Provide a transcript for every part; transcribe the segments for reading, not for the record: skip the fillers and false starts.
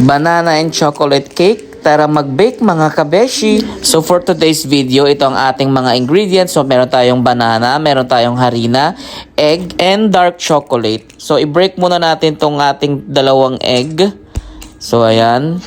banana and chocolate cake. Tara mag-bake mga kabeshi. So for today's video, ito ang ating mga ingredients. So meron tayong banana, meron tayong harina, egg, and dark chocolate. So i-break muna natin tong ating dalawang egg. So ayan.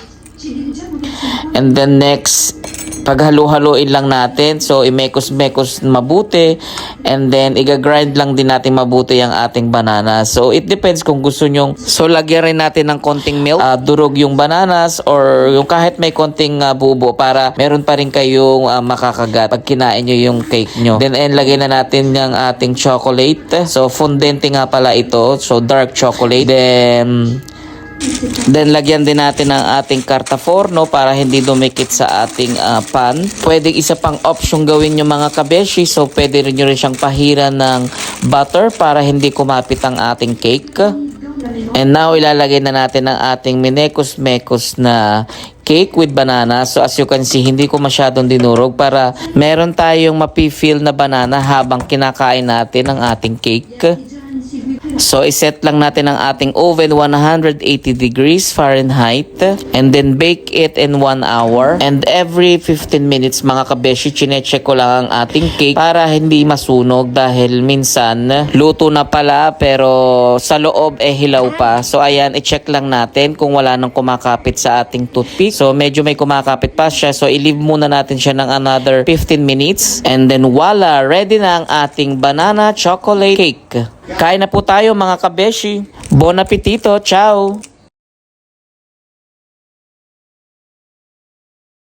And then next, paghalo-haloin lang natin. So, imekos-mekos mabuti. And then, iga-grind lang din natin mabuti ang ating banana. So, it depends kung gusto nyong. So, lagyan rin natin ng konting milk. Durog yung bananas or yung kahit may konting bubo para meron pa rin kayong makakagat pag kinain nyo yung cake nyo. Then, lagyan na natin yung ating chocolate. So, fondente nga pala ito. So, dark chocolate. Then lagyan din natin ang ating kartaforno para hindi dumikit sa ating pan. Pwede isa pang option gawin yung mga kabeshi. So pwede rin nyo rin siyang pahiran ng butter para hindi kumapit ang ating cake. And now ilalagay na natin ang ating minekos-mekos na cake with banana. So as you can see, hindi ko masyadong dinurog para meron tayong mapi-feel na banana habang kinakain natin ang ating cake. So, iset lang natin ang ating oven 180 degrees Fahrenheit and then bake it in 1 hour. And every 15 minutes mga kabeshi, chinecheck ko lang ang ating cake para hindi masunog dahil minsan luto na pala pero sa loob hilaw pa. So, ayan, i-check lang natin kung wala nang kumakapit sa ating toothpick. So, medyo may kumakapit pa siya. So, i-leave muna natin siya ng another 15 minutes. And then, voila! Ready na ang ating banana chocolate cake. Kain na po tayo mga kabeshi. Bon appetito. Ciao!